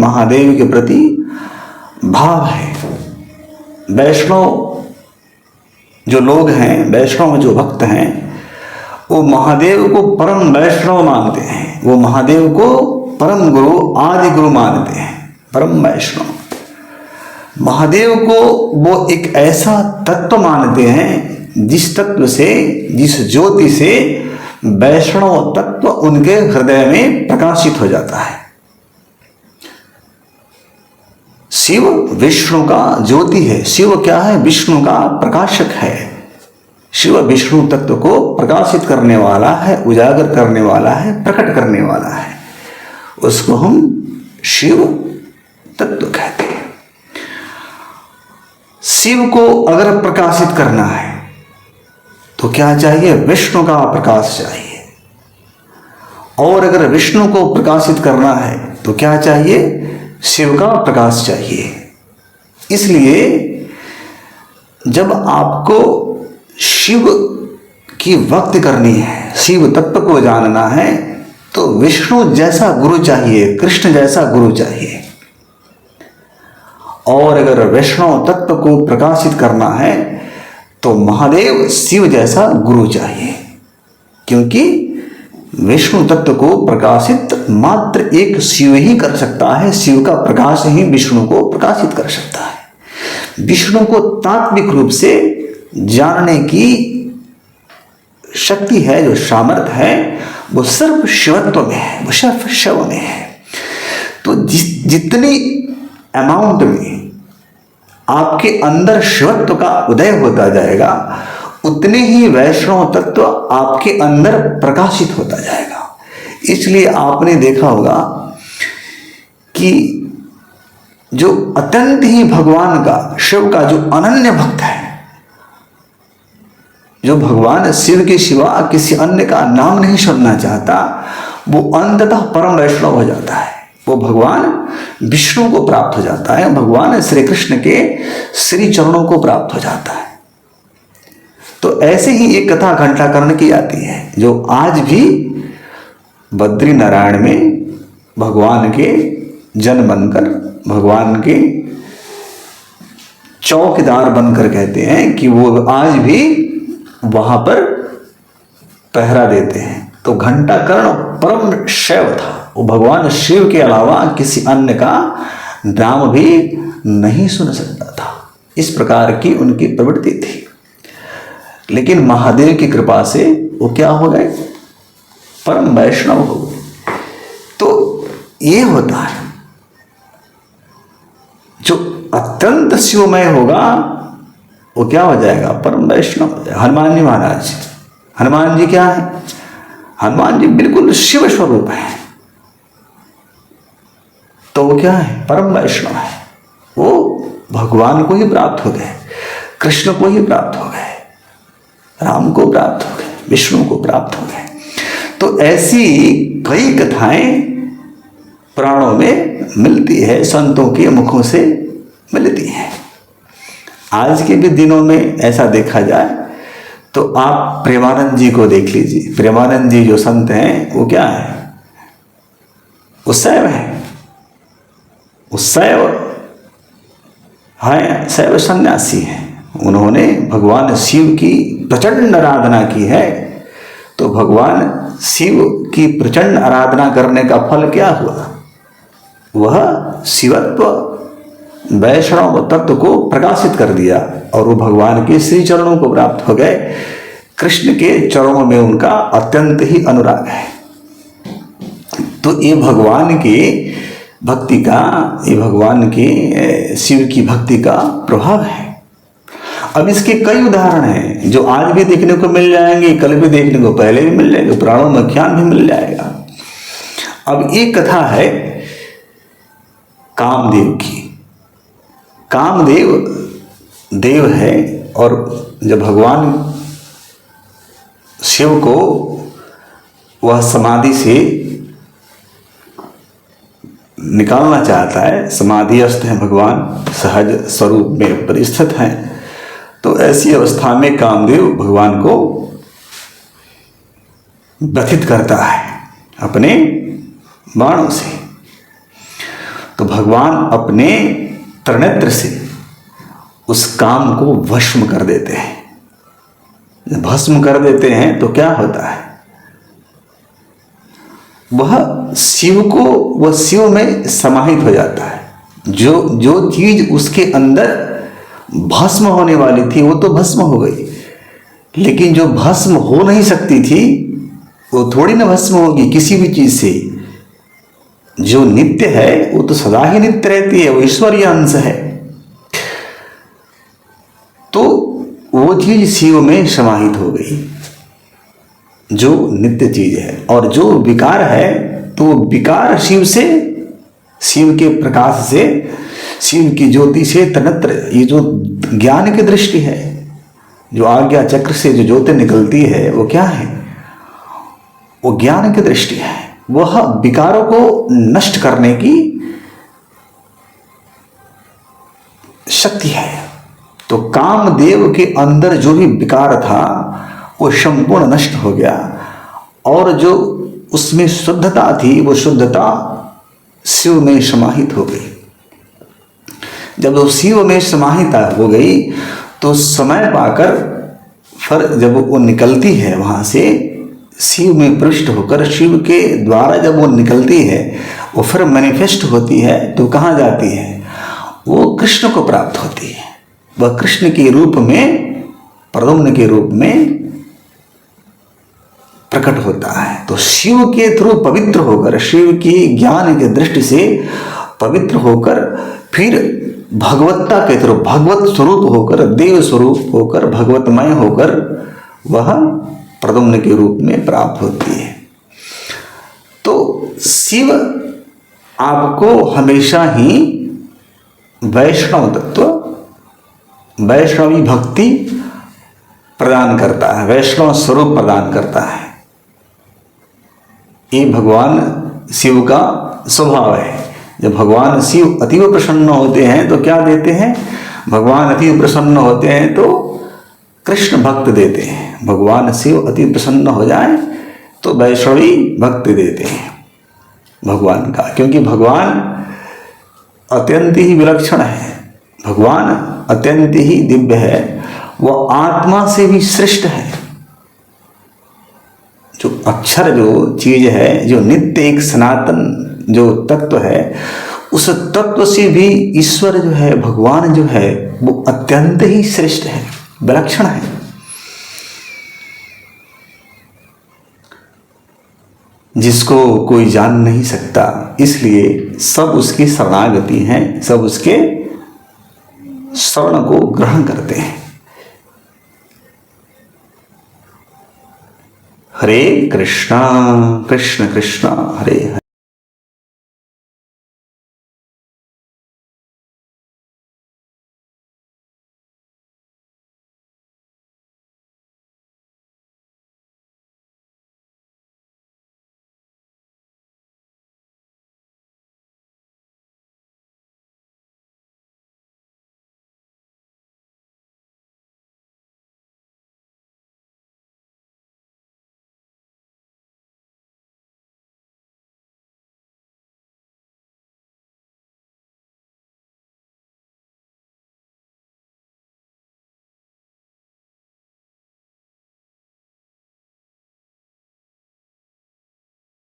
महादेव के प्रति भाव है। वैष्णव जो लोग हैं, वैष्णव जो भक्त हैं, वो महादेव को परम वैष्णव मानते हैं, वो महादेव को परम गुरु आदि गुरु मानते हैं, परम वैष्णव। महादेव को वो एक ऐसा तत्व मानते हैं जिस तत्व से, जिस ज्योति से वैष्णव तत्व उनके हृदय में प्रकाशित हो जाता है। शिव विष्णु का ज्योति है। शिव क्या है? विष्णु का प्रकाशक है। शिव विष्णु तत्व को प्रकाशित करने वाला है, उजागर करने वाला है, प्रकट करने वाला है। उसको हम शिव तत्व कहते हैं। शिव को अगर प्रकाशित करना है तो क्या चाहिए? विष्णु का प्रकाश चाहिए। और अगर विष्णु को प्रकाशित करना है तो क्या चाहिए? शिव का प्रकाश चाहिए। इसलिए जब आपको शिव की भक्ति करनी है, शिव तत्व को जानना है, तो विष्णु जैसा गुरु चाहिए, कृष्ण जैसा गुरु चाहिए। और अगर वैष्णव तत्व को प्रकाशित करना है तो महादेव शिव जैसा गुरु चाहिए। क्योंकि विष्णु तत्व को प्रकाशित मात्र एक शिव ही कर सकता है। शिव का प्रकाश ही विष्णु को प्रकाशित कर सकता है। विष्णु को तात्विक रूप से जानने की शक्ति है, जो सामर्थ्य है, वो सिर्फ शिवत्व में है, वो सिर्फ शिव में है। तो जितनी अमाउंट में आपके अंदर शिवत्व का उदय होता जाएगा, उतने ही वैष्णव तत्व आपके अंदर प्रकाशित होता जाएगा। इसलिए आपने देखा होगा कि जो अत्यंत ही भगवान का, शिव का जो अनन्य भक्त है, जो भगवान शिव के सिवा किसी अन्य का नाम नहीं सुनना चाहता, वो अंततः परम वैष्णव हो जाता है। वो भगवान विष्णु को प्राप्त हो जाता है, भगवान श्री कृष्ण के श्री चरणों को प्राप्त हो जाता है। तो ऐसे ही एक कथा घंटाकर्ण की आती है, जो आज भी बद्री नारायण में भगवान के जन बनकर, भगवान के चौकीदार बनकर कहते हैं कि वो आज भी वहां पर पहरा देते हैं। तो घंटाकर्ण परम शैव था, वो भगवान शिव के अलावा किसी अन्य का नाम भी नहीं सुन सकता था। इस प्रकार की उनकी प्रवृत्ति थी। लेकिन महादेव की कृपा से वो क्या हो गए? परम वैष्णव हो गए। तो ये होता है, जो अत्यंत शिवमय होगा वो क्या हो जाएगा? परम वैष्णव हो जाएगा। हनुमान जी महाराज, हनुमान जी क्या है? हनुमान जी बिल्कुल शिव स्वरूप है। तो वो क्या है? परम वैष्णव है। वो भगवान को ही प्राप्त हो गए, कृष्ण को ही प्राप्त हो गए, राम को प्राप्त हो गए, विष्णु को प्राप्त हो गए। तो ऐसी कई कथाएं पुराणों में मिलती है, संतों के मुखों से मिलती है। आज के भी दिनों में ऐसा देखा जाए तो आप प्रेमानंद जी को देख लीजिए। प्रेमानंद जी जो संत हैं वो क्या है? वो शैव है, वो शैव है, शैव सन्यासी है। उन्होंने भगवान शिव की प्रचंड आराधना की है। तो भगवान शिव की प्रचंड आराधना करने का फल क्या हुआ? वह शिवत्व, वैष्णव तत्व को प्रकाशित कर दिया और वो भगवान के श्री चरणों को प्राप्त हो गए। कृष्ण के चरणों में उनका अत्यंत ही अनुराग है। तो ये भगवान की भक्ति का, ये भगवान के शिव की भक्ति का प्रभाव है। अब इसके कई उदाहरण हैं जो आज भी देखने को मिल जाएंगे, कल भी देखने को, पहले भी मिल जाएंगे, पुराणों में ज्ञान भी मिल जाएगा। अब एक कथा है कामदेव की। कामदेव देव है, और जब भगवान शिव को वह समाधि से निकालना चाहता है, समाधिस्थ है भगवान, सहज स्वरूप में परिस्थित हैं, तो ऐसी अवस्था में कामदेव भगवान को व्यथित करता है अपने बाणों से। तो भगवान अपने त्रिनेत्र से उस काम को भस्म कर देते हैं। भस्म कर देते हैं तो क्या होता है, वह शिव में समाहित हो जाता है। जो चीज उसके अंदर भस्म होने वाली थी वो तो भस्म हो गई, लेकिन जो भस्म हो नहीं सकती थी वो थोड़ी ना भस्म होगी किसी भी चीज से। जो नित्य है वो तो सदा ही नित्य रहती है, वो ईश्वरीय अंश है। तो वो चीज शिव में समाहित हो गई, जो नित्य चीज है। और जो विकार है तो वो विकार शिव से, शिव के प्रकाश से, शिव की ज्योति से तन्त्र, ये जो ज्ञान की दृष्टि है, जो आज्ञा चक्र से जो ज्योति निकलती है वो क्या है, वो ज्ञान की दृष्टि है। वह विकारों को नष्ट करने की शक्ति है। तो कामदेव के अंदर जो भी विकार था वो संपूर्ण नष्ट हो गया, और जो उसमें शुद्धता थी वो शुद्धता शिव में समाहित हो गई। जब वो शिव में समाहित हो गई तो समय पाकर फिर जब वो निकलती है वहां से, शिव में प्रविष्ट होकर शिव के द्वारा जब वो निकलती है, वो फिर मैनिफेस्ट होती है, तो कहाँ जाती है, वो कृष्ण को प्राप्त होती है। वह कृष्ण के रूप में, प्रद्युम्न के रूप में प्रकट होता है। तो शिव के थ्रू पवित्र होकर, शिव की ज्ञान की दृष्टि से पवित्र होकर, फिर भगवत्ता के थ्रू भगवत स्वरूप होकर, देव स्वरूप होकर, भगवतमय होकर वह प्रद्युम्न के रूप में प्राप्त होती है। तो शिव आपको हमेशा ही वैष्णव तत्व, वैष्णवी भक्ति प्रदान करता है, वैष्णव स्वरूप प्रदान करता है। ये भगवान शिव का स्वभाव है। जब भगवान शिव अतीव प्रसन्न होते हैं तो क्या देते हैं, भगवान अतीव प्रसन्न होते हैं तो कृष्ण भक्त देते हैं। भगवान शिव अति प्रसन्न हो जाए तो वैष्णवी भक्ति देते हैं भगवान का, क्योंकि भगवान अत्यंत ही विलक्षण है, भगवान अत्यंत ही दिव्य है, वह आत्मा से भी श्रेष्ठ है। जो अक्षर जो चीज है, जो नित्य एक सनातन जो तत्व है, उस तत्व से भी ईश्वर जो है, भगवान जो है, वो अत्यंत ही श्रेष्ठ है, विलक्षण है। जिसको कोई जान नहीं सकता, इसलिए सब उसकी शरणागति हैं, सब उसके शरण को ग्रहण करते हैं। हरे कृष्णा कृष्ण कृष्णा हरे हरे।